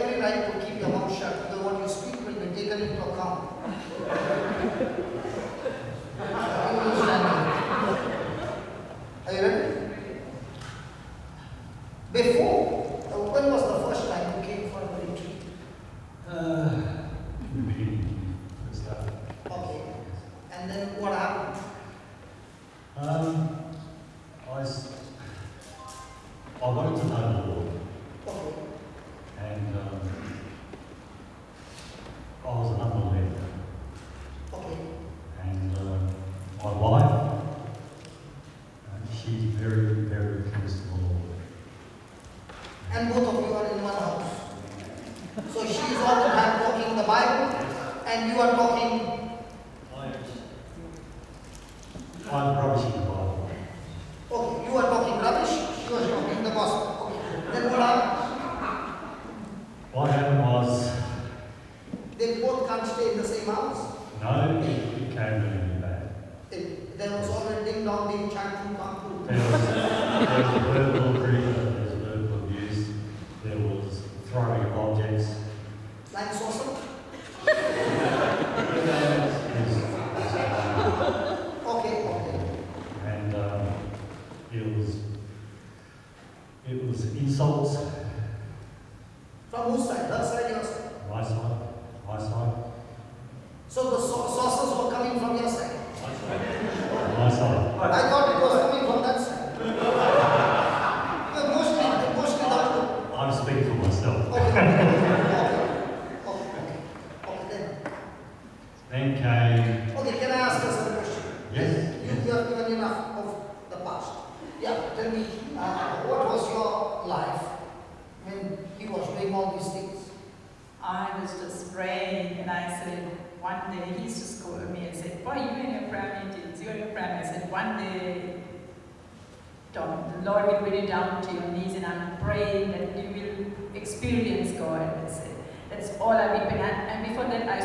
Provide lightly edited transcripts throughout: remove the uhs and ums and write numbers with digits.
every right to keep your mouth shut, because what you speak will be taken into account. Are you ready? Before, when was the first time you came for a retreat? Okay. And then what happened? I wanted to know the Lord. Okay. And I was an unbeliever. Okay. And my wife, she's very, very close to the Lord. And both of you are in one house. So she is all the time talking the Bible, and you are talking. I'm rubbish in the Bible. Okay, you are talking rubbish, she was talking the gospel. Okay. Then what happened? What happened was, They both can't stay in the same house. no, it became really bad. There was already ding dong ding chanting come There was verbal abuse, there was verbal abuse, there was throwing of objects. Like saucer. Okay, okay. And it was insults. From whose side? Her side, your side? My side. So the saucers were coming from your side. My side. I thought it was coming from that side. But mostly the. I'm speaking for myself. Okay, Then came. Okay, can I ask us a question? Yes. You have given enough of the past. Yeah, tell me, what was your life when he was doing all these things? I was just praying, and I said, one day, he used to scold me and said, boy, you in your prayer meetings, you in your prayer meetings. I said, one day, Tom, the Lord will bring you down to your knees, and I'm praying that you will experience God. I said, that's all I've been praying. And before that, I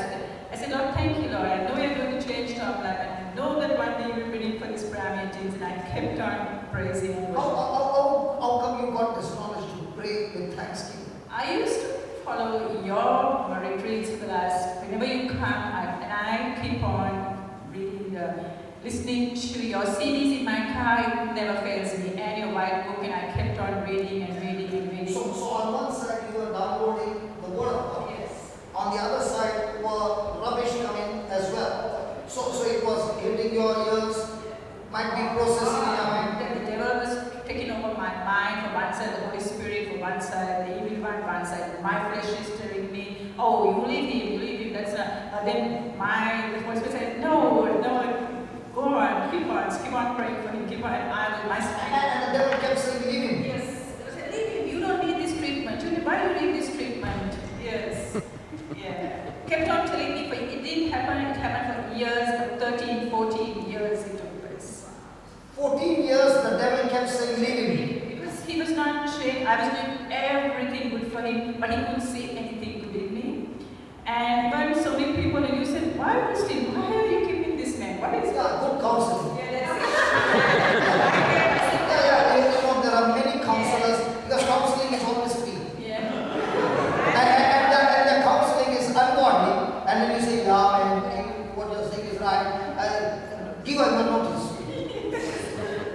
said, Lord, thank you, Lord. I know you're going to change Tom's life, and I know that one day you will bring him for these prayer meetings, and I kept on praising and worshiping. How come you got this knowledge to pray with thanksgiving? I used to follow your retreats class. Whenever you come, and I keep on reading, listening to your CDs in my car. It never fails me. And your white book, and I kept on reading and reading and reading. So on one side you were downloading the word of God. Yes. On the other side were rubbish coming as well. So it was hitting your ears, might be processing in your mind. The devil was taking over my mind for one side, the Holy Spirit for one side, the evil one side. My flesh is telling me, oh, you leave him, that's not. Then the Holy Spirit said, no, go on, keep on praying for him, keep on, and I will, my strength. And the devil kept saying, leave him. Yes, I said, leave him, you don't need this treatment. Why do you need this treatment? Yes, yeah. Kept on telling me, but it didn't happen, it happened for years, 13, 14 years it took place. 14 years the devil kept saying, leave him. Because he was not changed. I was doing everything good for him, but he couldn't see anything good in me. And when so many people, and you said, why are you keeping this man? What is Yeah, good counseling. Yeah, that's it. There are many counselors, because counseling is always free. Yeah. And the counseling is ungodly. And then you say, yeah, man, what you're saying is right. Give him a notice.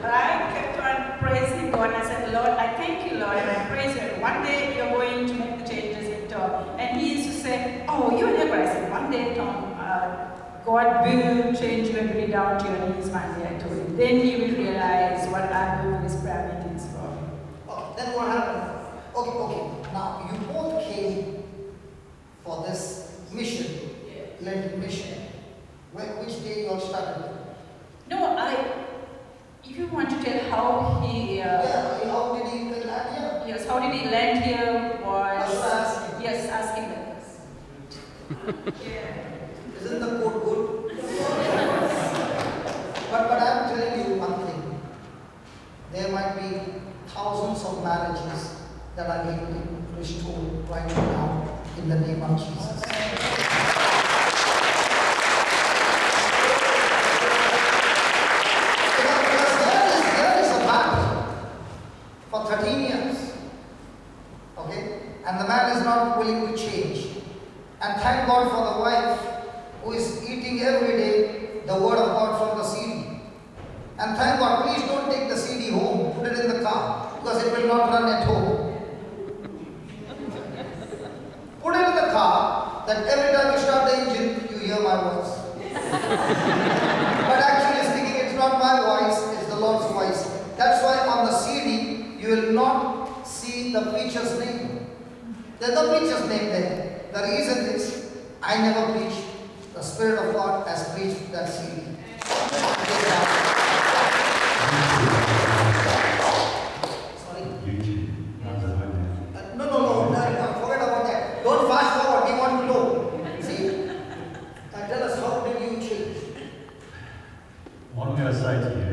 But I kept on praising God. I said, Lord, I thank you, Lord, and I praise you. One day you're going to make the changes in Tom. And he used to say, oh, you never. I said, one day, Tom, God will change you and bring you down to your knees one day, I told him. Then he will realize what I'm doing these prayer meetings for. Okay, then what happened? Okay. Now, you both came for this mission, Lent mission. Which day you all started? No, if you want to tell how he... how did he land here? Yes, how did he land here was... Asking. Yes, asking that question. Yeah. Isn't the code good? but I'm telling you one thing. There might be thousands of marriages that are being restored right now in the name of Jesus. Because there is a battle for 13 years. Okay? And the man man is not willing to change. And thank God for the wife who is eating every day the word of God from the CD. And thank God, please don't take the CD home, put it in the car, because it will not run at home. Put it in the car, that every time you start the engine, you hear my voice. But actually speaking, it's not my voice, it's the Lord's voice. That's why on the CD, you will not see the preacher's name. There's no preacher's name there. The reason is, I never preach. The Spirit of God has preached that CD. Sorry? YouTube. No, forget about that. Don't fast forward, we want to know. See? Tell us, how did you change? What I'm going to say to you,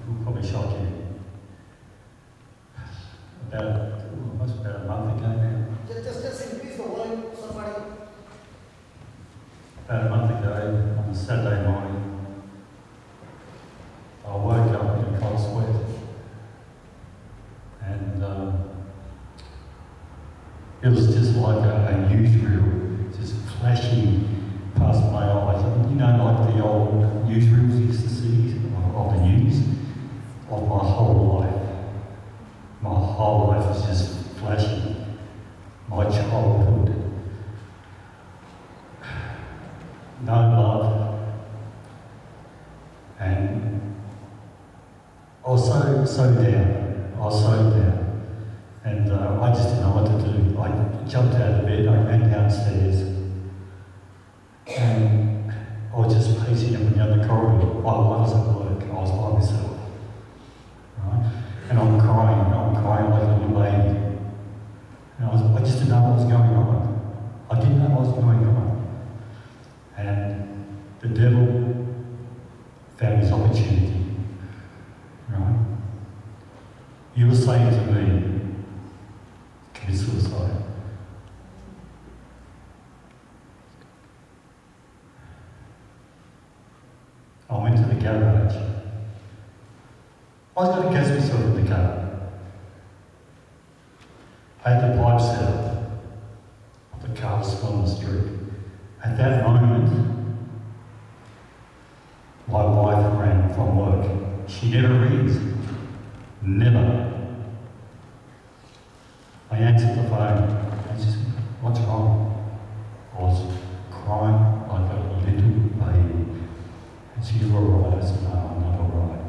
will probably shock you. About a month ago now. Just increase the volume, somebody. About a month ago, on a Saturday morning, I woke up in a cold sweat. And it was just like a newsreel, just flashing past my eyes. You know, like the old newsreels you used to see of the news, of my whole life. My whole life was just flashing. My childhood. No love. And I was so down. I was so down. And I just didn't know what to do. I jumped out of bed, I ran downstairs. And I was just pacing up and down the corridor. I was at work, I was by myself. Right? And I'm crying like a little baby. And I just didn't know what was going on. I didn't know what was going on. And the devil found his opportunity. Right? You were saying to me, commit suicide. I went to the garage. I was going to gas myself in the car. I had the pipes out. The car was on the street. At that moment, my wife ran from work. She never rings. Never. I answered the phone. I said, what's wrong? I was crying like a little baby. And she was alright. I said, no, I'm not alright.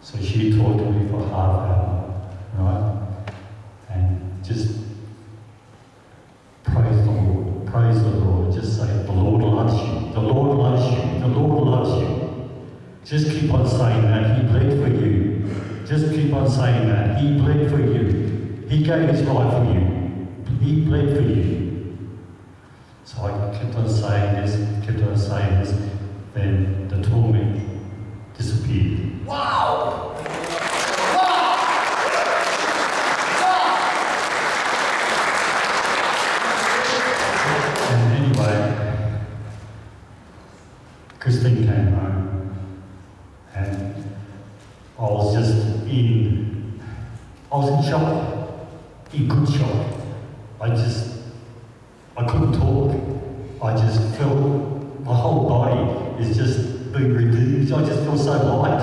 So she talked to me for half an hour, right? And just praise the Lord, praise the Lord. Just say, the Lord loves you, the Lord loves you, the Lord loves you. Just keep on saying that, He bled for you. Just keep on saying that, He bled for you. He gave His life for you. He bled for you. So I kept on saying this, then the torment disappeared. Wow! And anyway, Christine came home and I was in shock, in good shock. I couldn't talk. I just felt my whole body is just being reduced. I just feel so light.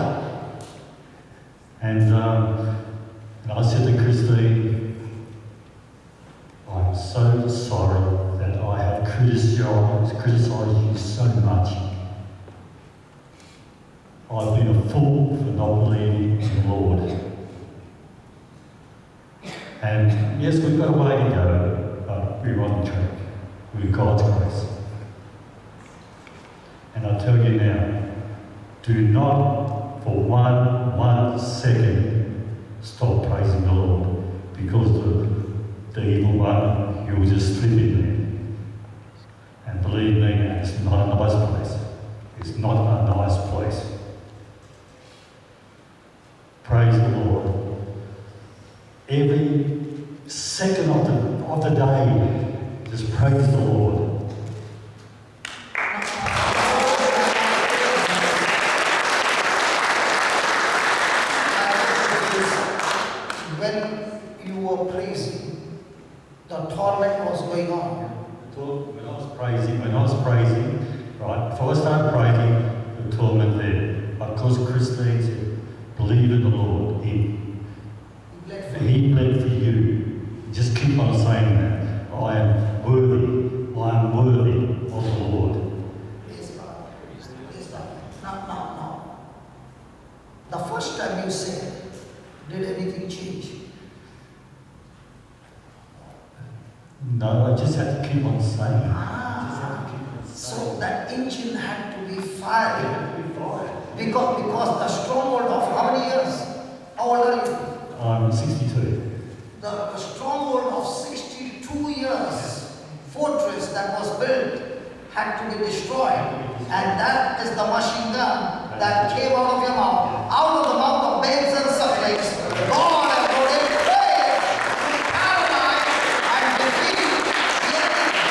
And I said to Christine, I'm so sorry that I have criticised you so much. I've been a fool for not believing in the Lord. And yes, we've got a way to go, but we're on track with God's grace. And I tell you now, do not for one second stop praising the Lord, because the evil one, he will just slip in there. And believe me, it's not a nice place. It's not a nice place. Praise the Lord. Every second of the day, just praise the Lord. When you were praising, The torment was going on. When I was praising, right, before I started praising, the torment there. But because Christine said, believe in the Lord, He bled for you. Just keep on saying that. I am worthy of the Lord. Praise God. Praise God. Now. The first time you said, did anything change? No, I just had to keep on saying. So that engine had to be fired. Because the stronghold of how many years? How old are you? I'm 62. The stronghold of 62 years, fortress that was built, had to be destroyed. And that is the machine gun that came out of your mouth. Out of the mouth of babes and sucklings, God has ordained prayer to paralyze and defeat the enemy.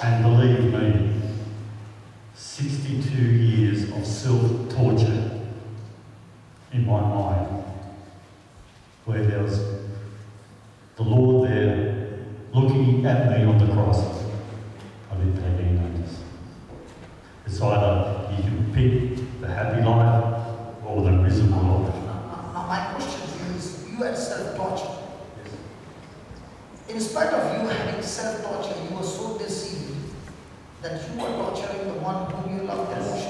And believe me, 62 years of self-torture in my mind, where there was the Lord there looking at me on the cross. I didn't take any notice. It's either you can pick the happy life or the miserable life. Now my question to you is, you had self-torture. In spite of you having self-torture, you were so deceived that you were torturing the one whom you loved the most.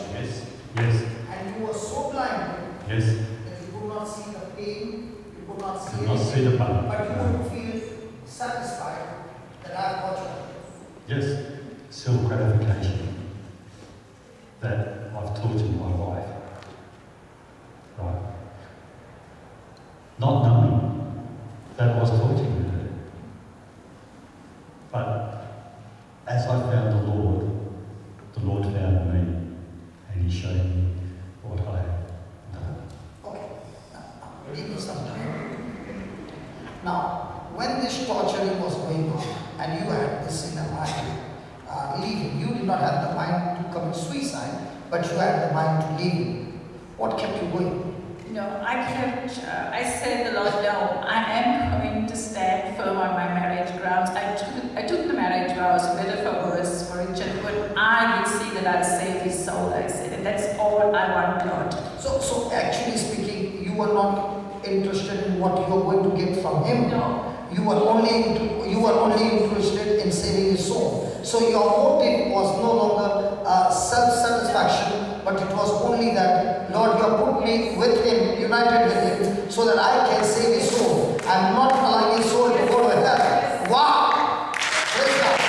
Yes. And you were so blind Yes. that you could not see the pain, you could not see Could not anything, see the pain. but you would feel satisfied that I have tortured. Yes. Self-gratification. That I've tortured my wife. Right. Not knowing that I was torturing her. But as I found the Lord found me, and He showed me what I have done. Okay, now give me some time. Now, when this torturing was going on, and you had this in the mind, leaving, you did not have the mind to commit suicide, but you had the mind to leave. What kept you going? No, I said to the Lord, no, I am going to stand firm on my marriage grounds. I took the marriage vows, better for worse, for Richard, but I will see that I'll save his soul, I said, and that's all I want, Lord. So actually speaking, you were not interested in what you were going to get from him. No. You were only interested in saving his soul. So your motive was no longer self-satisfaction, but it was only that, Lord, you have put me with him, united with him, so that I can save his soul. I'm not allowing his soul to go to hell. Wow! Praise God.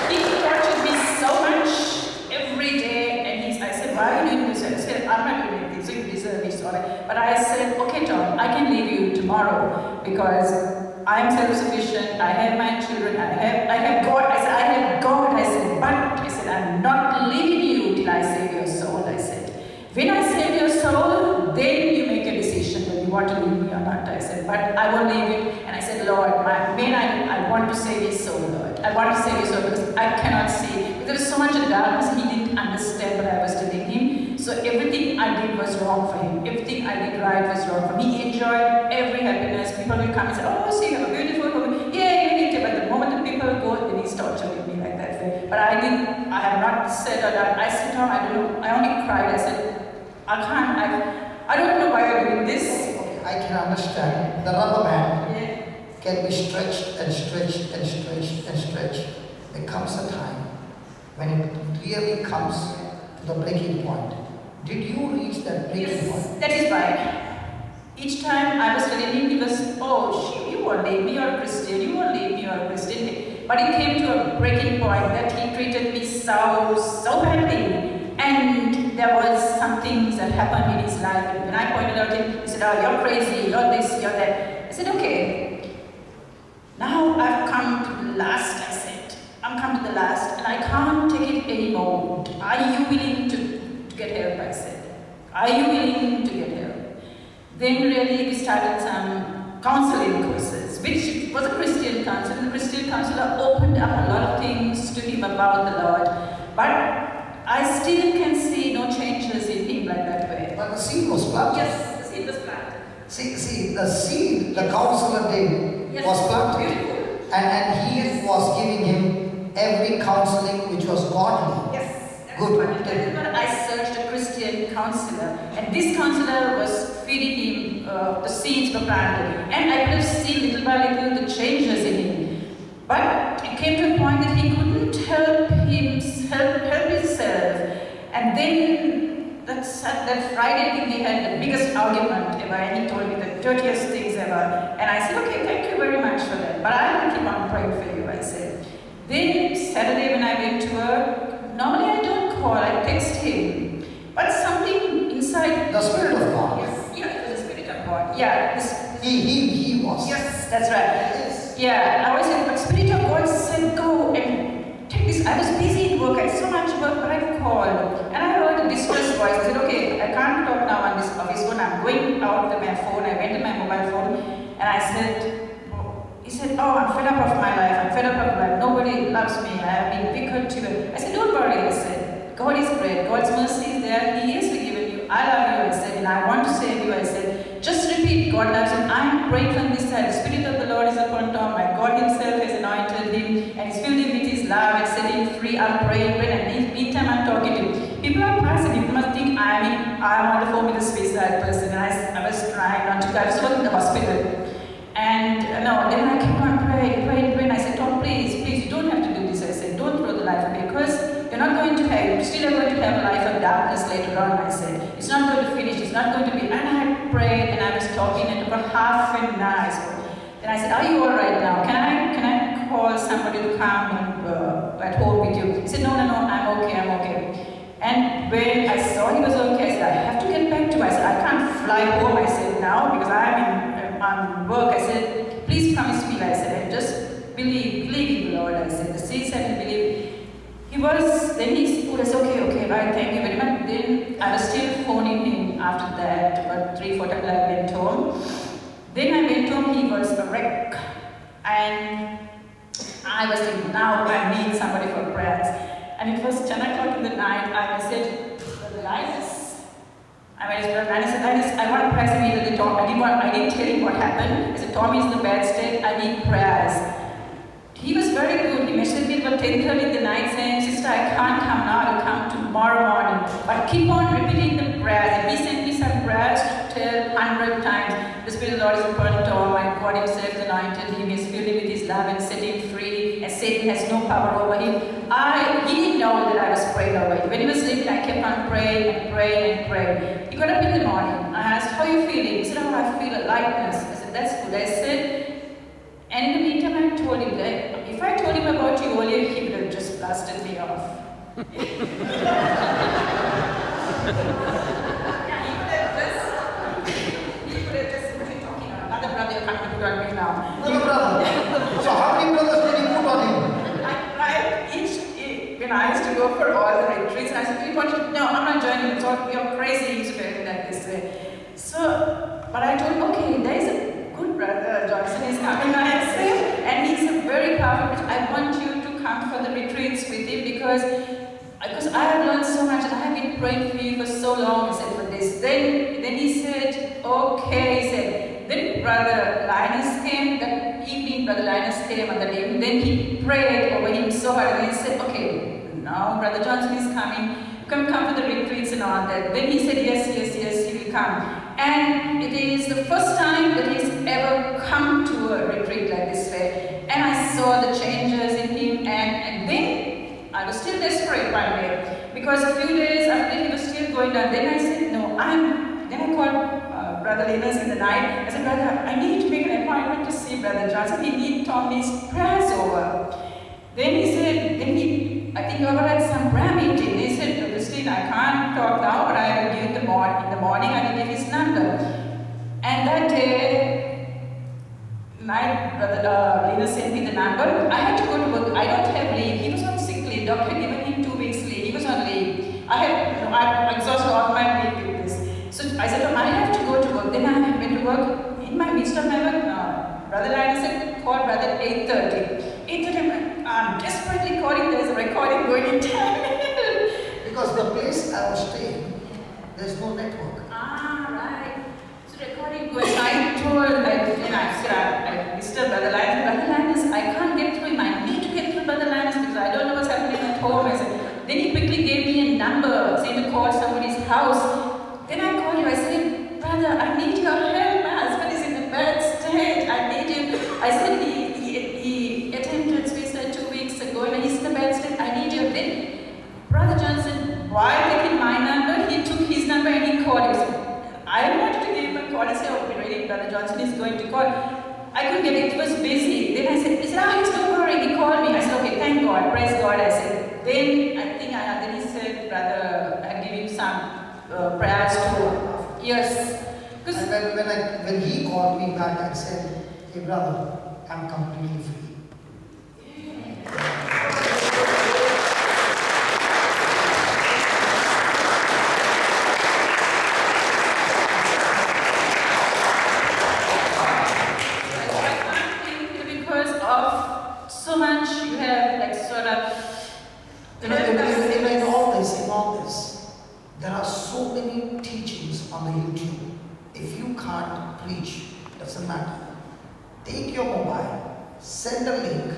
He tortured me so much every day, and I said, why are you doing this? I said, I'm not doing this, you deserve this. But I said, okay, John, I can leave you tomorrow because I am self-sufficient, I have my children, I have God. I said, I have God. I said, I'm not leaving you till I save your soul. I said, when I save your soul, then you make a decision whether you want to leave me or not. I said, but I won't leave you. And I said, Lord, I want to save his soul, Lord. I want to save his soul because I cannot see. There was so much darkness, he didn't understand what I was telling him. So everything I did was wrong for him. Everything I did right was wrong for me. He enjoyed every happiness. People will come and say, oh, see, you have a beautiful woman. Yeah, you need to. But the moment the people go, then he's torturing me like that way. But I have not said or done. I said, Tom, I don't know. I only cried. I said, I don't know why you're doing this. Okay, I can understand. The rubber band can be stretched and stretched and stretched and stretched. There comes a time when it really comes to the breaking point. Did you reach that breaking point? That is right. Each time I was telling him, he was, oh, you won't leave me, you're a Christian, you won't leave me, you're a Christian. But it came to a breaking point that he treated me so badly. And there was some things that happened in his life. And when I pointed out to him, he said, oh, you're crazy, you're this, you're that. I said, okay, now I've come to the last, I said. I'm come to the last, and I can't take it anymore. Are you willing to get help, I said. Are you willing to get help? Then really we started some counseling courses, which was a Christian counsel. The Christian counselor opened up a lot of things to him about the Lord. But I still can see no changes See, the seed the counselor did Yes. was planted. Beautiful. And he was giving him every counseling which was godly. Yes. That's Good. funny. Whenever I searched a Christian counselor, and this counselor was feeding him the seeds for planting, and I could have seen little by little the changes in him. But it came to a point that he couldn't help himself. And then that Friday thing, we had the biggest argument ever, and he told me the dirtiest things ever. And I said, okay, thank you very much for that, but I will keep on praying for you, I said. Then Saturday when I went to work, normally I don't call, I text him. But something inside... The Spirit of God. Yes, yeah, it was the Spirit of God. Yeah, He was. yes, that's right. Yes. Yeah, I was in, but Spirit of God said, go and take this. I was busy at work, I had so much work, but I called. And I heard a distress voice. I said, okay, I can't talk now on this office phone. I'm going out with my phone. I went to my mobile phone and I said, he said, oh, I'm fed up of my life. I'm fed up of life. Nobody loves me. I have been wicked to you. I said, don't worry, I said. God is great. God's mercy is there. He has forgiven you. I love you, I said, and I want to save you, I said. Just repeat, God loves you. I'm praying from this side. The Spirit of the Lord is upon Tom. My God himself has anointed him and he's filled him with his love and set him free. I'm praying, and meantime I'm talking to him. People are passing. People must think I'm on the phone with a suicide person. And I was trying not to. I was working in the hospital. And then I kept on praying. I said, Tom, please, you don't have to do this. I said, don't throw the life away because you're not going to have, you're still going to have a life of darkness later on, I said. It's not going to finish, it's not going to be. And I prayed and I was talking and about half an hour. So then I said, are you all right now? Can I call somebody to come and at home with you? He said, no, I'm okay. And when I saw he was okay, I said, I have to get back to him. I said, I can't fly home, I said, now because I'm work. I said, please promise me, I said, and just believe in the Lord, I said, the seeds and believe. Then he spoke, I said, okay, right, thank you very much. Then I was still phoning him after that, about 3-4 times I went home. Then I went home, he was a wreck. And I was thinking, now I need somebody for prayers. And it was 10 o'clock in the night, I said, Brother Linus. I said, I want prayers immediately, Tom. I didn't tell him what happened. I said, Tom is in a bad state, I need prayers. He was very good. He messaged me about 10:30 in the night saying, sister, I can't come now, I'll come tomorrow morning. But keep on repeating the prayers. And he sent me some prayers to tell 100 times. The Spirit of the Lord is upon Tom, my God himself is anointed him, he has filled him with his love and set him free, and Satan has no power over him. He didn't know that I was praying over him. When he was sleeping, I kept on praying. He got up in the morning. I asked, how are you feeling? He said, oh, I feel a lightness. I said, that's good. I said, and in the meantime, I told him that if I told him about you earlier, he would have just blasted me off. He could have just been talking about another brother you're coming to put on me now. Another brother. So how many brothers did he put on him? When I used to go for all the retreats, I said, no, I'm not joining you. So you're crazy. He's doing that this way. So, but I told him, okay, there is a good brother, Johnson is coming, I said, and he's a very powerful. I want you to come for the retreats with him because I have learned so much and I have been praying for you for so long. I said, for this. Then he said, okay, he said, then Brother Linus came, that evening Brother Linus came on that evening, then he prayed over him so hard and he said, okay, now Brother Johnson is coming, come for the retreats and all that. Then he said, yes, he will come. And it is the first time that he's ever come to a retreat like this way. And I saw the changes in him and then I was still desperate one day because a few days after he was still going down. Then I said, no, then I called Brother Linus in the night. I said, brother, I need to make an appointment to see Brother Johnson. Tom needs prayers over. Then he said, I think you had some prayer meeting. He said, Christine, I can't talk now, but I will give in the morning, I will give his number. And that day, my brother Linus sent me the number. I had to go to work. I don't have leave. He was on sick leave. Doctor had given him 2 weeks leave. He was on leave. I exhausted all my leave with this. So I said, I have to go to work. Then I went to work. In my midst of my work, Brother Linus said, call brother at 8:30. 8:30, I'm desperately calling. There's a recording going in town. Because the place I was staying, there's no network. Right. So recording was I told, I disturbed Brother Linus. Brother Linus, I can't get through him. I need to get through Brother Linus because I don't know what's happening at home. I said, then he quickly gave me a number, saying to call somebody's house. Then I called him. I said, brother, I need your help. My husband is in a bad state. I need him. I said, he attended suicide 2 weeks ago and he's in a bad state. I need you. Then Brother Johnson, while taking my number, he took his number and he called him. I wanted to give him a call and say, oh, really, Brother Johnson is going to call. I couldn't get it, it was busy. Then he said, don't worry, he called me. I said, okay, thank God, praise God. I said, then he said, brother, I give him some prayers too. Yes. And when he called me back and said, hey brother, I'm completely free. There are so many teachings on the YouTube. If you can't preach, doesn't matter. Take your mobile, send a link,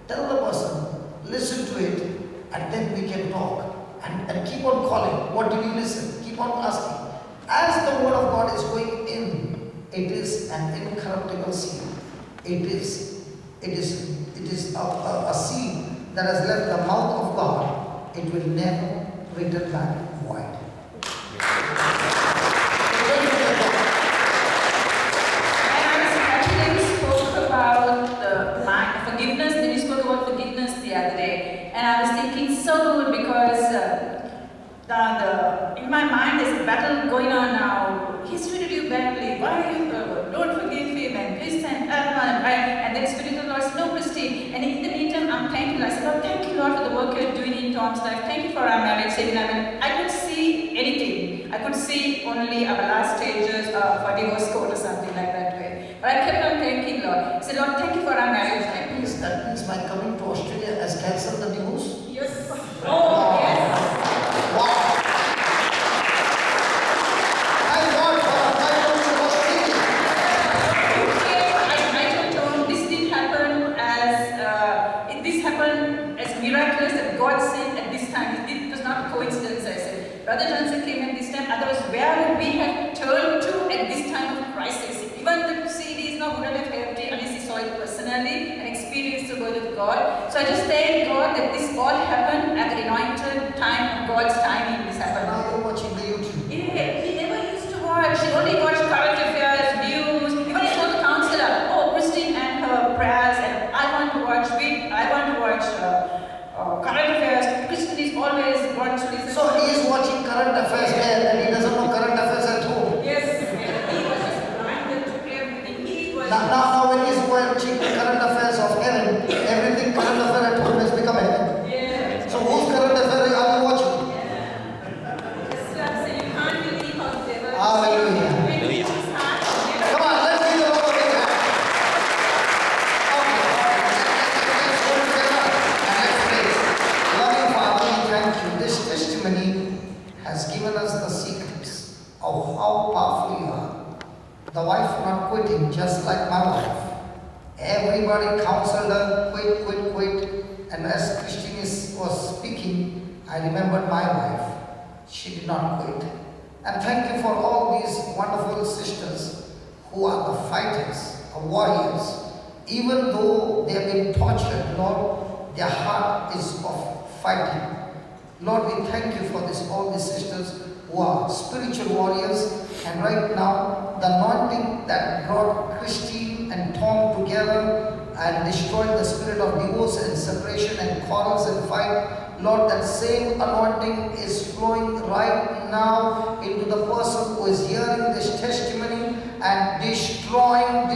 tell the person, listen to it, and then we can talk. And keep on calling. What did you listen? Keep on asking. As the word of God is going in, it is an incorruptible seed. It is a seed that has left the mouth of God. It will never return back void. Forgiveness, then you spoke about forgiveness the other day, and I was thinking so good because in my mind there's a battle going on now. He's treated you badly. Why you don't forgive him and this and that, and then Spirit of the Lord said, no, Christine. And in the meantime, I'm thankful. I said, Lord, thank you, Lord, for the work you're doing in Tom's life. Thank you for our marriage. I could see anything. I could see only our last stages of a divorce court or something like that way. But I kept on thanking Lord. I said, Lord, thank you for our marriage. That means my coming to Australia has cancelled the divorce? Yes. Oh, yes. Wow. Thank God for my coming to Australia. I told Tom, this didn't happen this happened as miraculous that God sent at this time. It was not a coincidence, I said. Brother Johnson came at this time, otherwise where would we have turned to at this time of crisis? Even the CD is not going to have empty unless he saw it personally and experienced the word of God. So I just thank God that this all happened at the anointed time of God's timing. This happened. Now you're watching the YouTube. Yeah, he never used to watch. He only watched current affairs, news. Even he told the counselor, oh, Christine and her prayers, and I want to watch current affairs. Christine is always wants to listen. So he is watching current affairs there and he doesn't know current affairs at home. Yes, he was just blinded to everything. He was Now when he's watching the current affairs of heaven, everything current affair at home has become heaven. yeah. So whose current affair are you watching? So you can't believe how the devil. Hallelujah. Come on, let's give the Lord a big hand. Okay, let's go together and let's pray. Loving Father, we thank you. This testimony has given us the secrets of how powerful you are. The wife not quitting, just like my wife. Everybody counseled her, quit. And as Christine was speaking, I remembered my wife. She did not quit. And thank you for all these wonderful sisters who are the fighters, the warriors. Even though they have been tortured, Lord, their heart is of fighting. Lord, we thank you for all these sisters who are spiritual warriors. And right now, the anointing that brought Christine and Tom together and destroyed the spirit of divorce and separation and quarrels and fight, Lord, that same anointing is flowing right now into the person who is hearing this testimony and destroying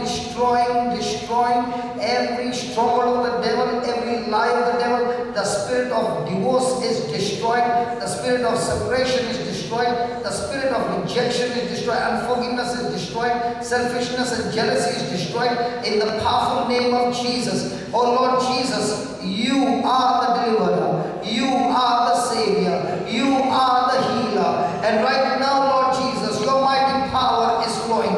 every stronghold of the devil, every lie of the devil. The spirit of divorce is destroyed. The spirit of separation is destroyed. The spirit of rejection is destroyed. Unforgiveness is destroyed. Selfishness and jealousy is destroyed. In the powerful name of Jesus. Oh Lord Jesus, you are the deliverer. You are the Savior. You are the healer. And right now, Lord Jesus, your mighty power is flowing.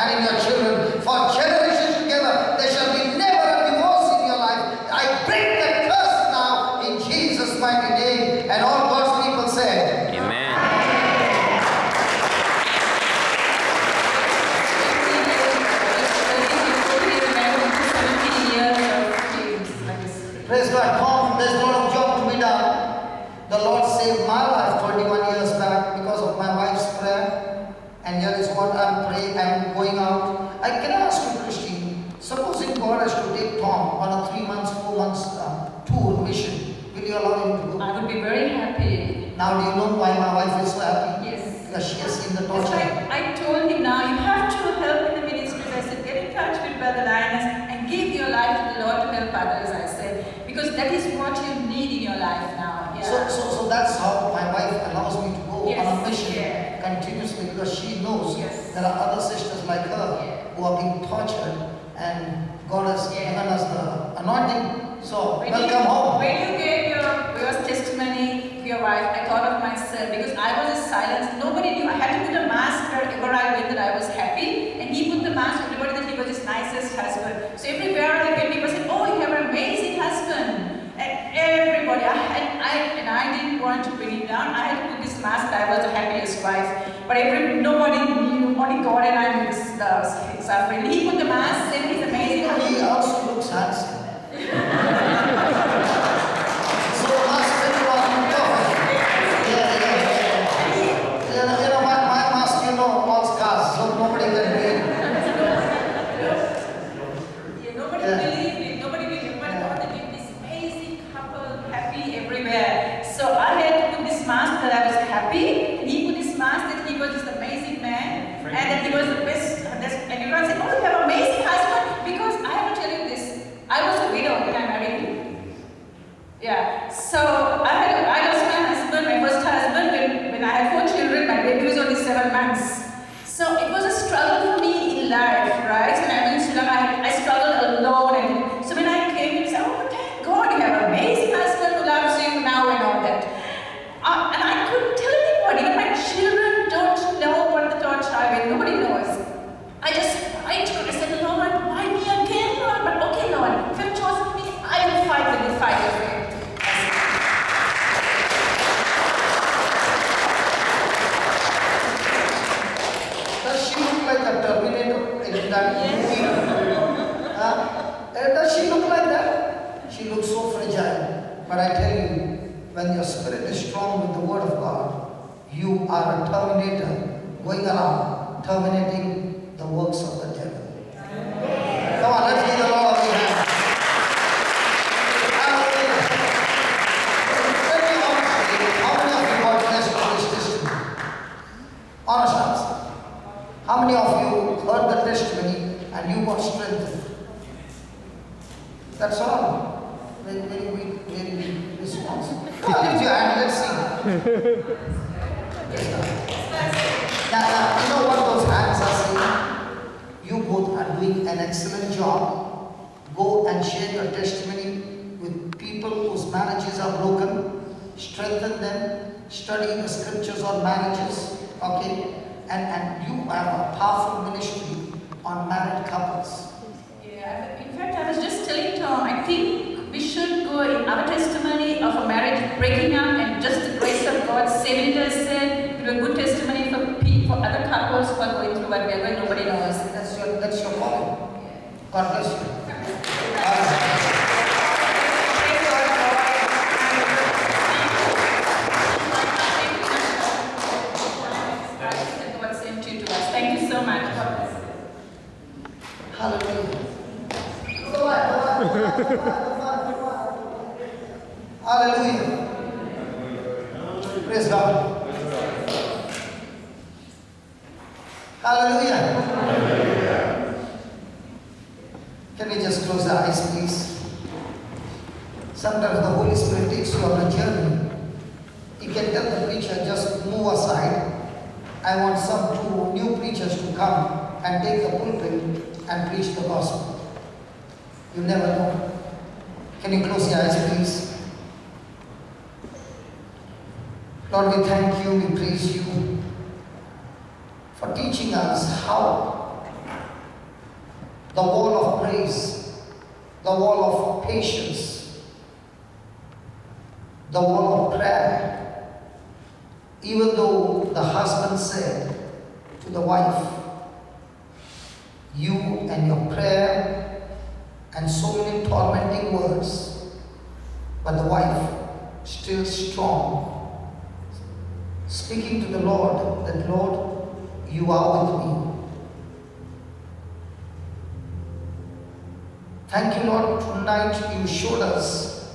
and in your children for generations together. There shall be never a divorce in your life. I break that curse now in Jesus' mighty name. And all God's people said, Amen. praise God. Tom, there's a lot of job to be done. The Lord saved my life 21 years back because of my wife's prayer. And here is what I'm praying. I'm going out. I can ask you, Christine, supposing God has to take Tom on a 3 months, 4 months tour mission, will you allow him to go? I would be very happy. Now do you know why my wife is so happy? Yes. Because she has seen the That's torture. right. I told him now, you have to help in the ministries. I said, get in touch with Brother Linus and give your life to the Lord to help others, I said. Because that is what you need in your life now. Yeah. So that's how my wife allows me to go Yes, on a mission yeah. continuously, because she knows Yes. there are other sisters like her Yeah. who are being tortured, and God has given us the anointing. So welcome home. When you gave your testimony to your wife, I thought of myself because I was a silence. Nobody knew. I had to put a mask wherever I went that I was happy, and he put the mask. Everybody that he was his nicest husband. So everywhere I went, people said, "Oh, you have an amazing husband." And everybody, I didn't want to bring him down. I had to put this mask that I was the happiest wife. But nobody knew, only God and I knew this suffering. He put the mask, and he's amazing. He also looks handsome. So mask everyone perfect. Yeah. My mask, all scars, so nobody can read. Yeah, nobody believed it. Nobody believed it. But God gave this amazing couple, happy everywhere. So I had to put this mask that I was happy. And he put this mask that he was this amazing man. And that he was the best. And everyone said, "Oh, you have an amazing husband." Because I have to tell you this. I was a widow when I married him. Yeah. So I lost my husband, my first husband, when I had 4 children. My baby was only 7 months. So it was a struggle for me in life, right? And I went to Sri Lanka, I struggled alone. And so when I came, I said, "Oh, thank God, you have an amazing husband who loves you now," and all that. And I couldn't tell anybody. Even my children don't know what the torture I went. Nobody knows. I just cried to God. I said, "Lord, why me again, Lord? But okay, Lord, if you've chosen me, I will fight the good fight of it." Does she look like a Terminator in that movie? Does she look like that? She looks so fragile. But I tell you, when your spirit is strong with the word of God, you are a Terminator going around terminating the works of the devil. Come on, let's give the Lord a hand. Hallelujah. Tell me honestly, how many of you got blessed with this testimony? Honest answer. How many of you heard the testimony and you got strengthened? That's all. Very weak response. Lift your hand, let's see. Now, you know what those hands are saying? You both are doing an excellent job. Go and share your testimony with people whose marriages are broken. Strengthen them. Study the scriptures on marriages. Okay? And you have a powerful ministry on married couples. Yeah, in fact, I was just telling Tom, I think we should go in our testimony of a marriage breaking up and just the grace of God saving us, give a good testimony for other couples who are going through what we are going, nobody knows. That's your calling. God bless you. Thank you so much. Hallelujah. Hallelujah. Praise God. Hallelujah. Can we just close our eyes, please? Sometimes the Holy Spirit takes you on a journey. You can tell the preacher, just move aside. I want some 2 new preachers to come and take the pulpit and preach the gospel. You never know. Can you close your eyes, please? Lord, we thank you, we praise you for teaching us how the wall of praise, the wall of patience, the wall of prayer. Even though the husband said to the wife, you and your prayer and so many tormenting words, but the wife still strong, speaking to the Lord that, Lord, you are with me. Thank you, Lord, tonight you showed us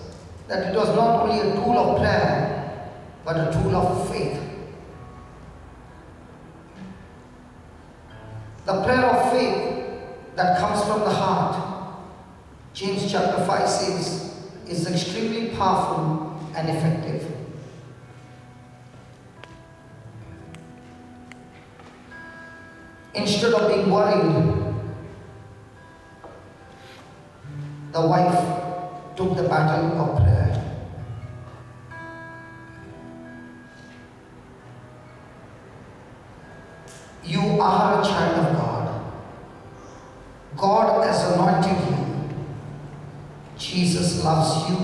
that it was not only a tool of prayer, but a tool of faith. The prayer of faith that comes from the heart, James chapter 5 says, is extremely powerful and effective. Instead of being worried, the wife took the battle of prayer. You are a child of God. God has anointed you. Jesus loves you.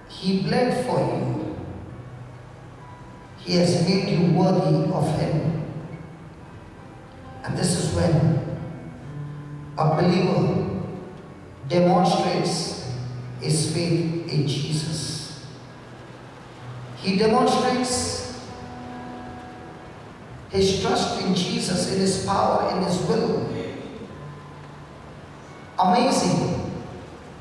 He bled for you. He has made you worthy of Him. And this is when a believer demonstrates his faith in Jesus. He demonstrates his trust in Jesus, in His power, in His will. Amazing.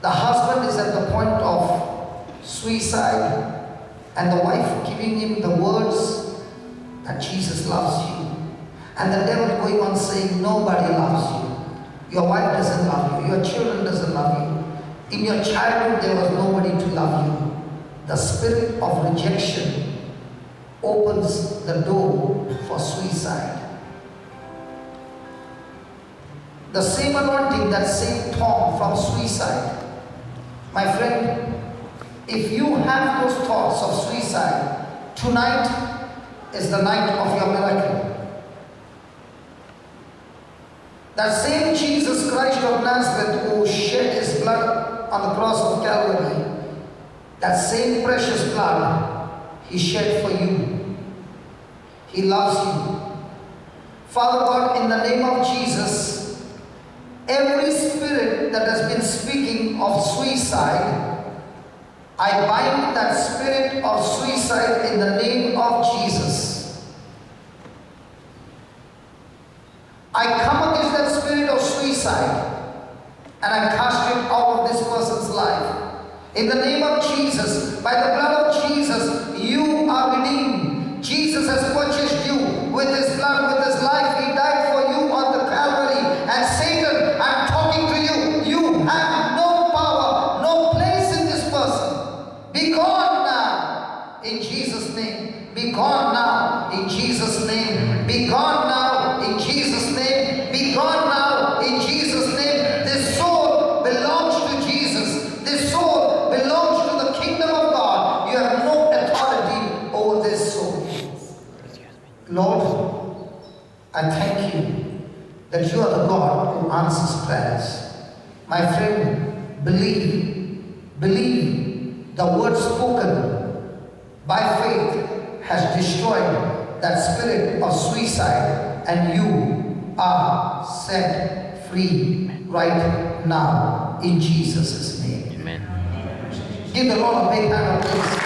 The husband is at the point of suicide, and the wife giving him the words that Jesus loves you. And the devil going on saying, nobody loves you. Your wife doesn't love you. Your children doesn't love you. In your childhood, there was nobody to love you. The spirit of rejection opens the door for suicide. The same anointing that saved Tom from suicide. My friend, if you have those thoughts of suicide, tonight is the night of your miracle. That same Jesus Christ of Nazareth who shed His blood on the cross of Calvary, that same precious blood He shed for you. He loves you. Father God, in the name of Jesus, every spirit that has been speaking of suicide, I bind that spirit of suicide in the name of Jesus. I come against that spirit of suicide and I cast it out of this person's life. In the name of Jesus, by the blood of Jesus, you are redeemed. Jesus has purchased you with His blood, with His life. He died for you on the Calvary. And Satan, I'm talking to you. You have no power, no place in this person. Be gone now, in Jesus' name. Be gone now, in Jesus' name. Be gone now, in Jesus' name. Be gone now, in Jesus' name. This soul belongs to Jesus. This soul belongs to the kingdom of God. You have no authority over this soul. Lord, I thank you that you are the God who answers prayers. My friend, believe the word spoken by faith has destroyed that spirit of suicide, and you are set free right now in Jesus' name. Amen. Give the Lord a big hand of praise.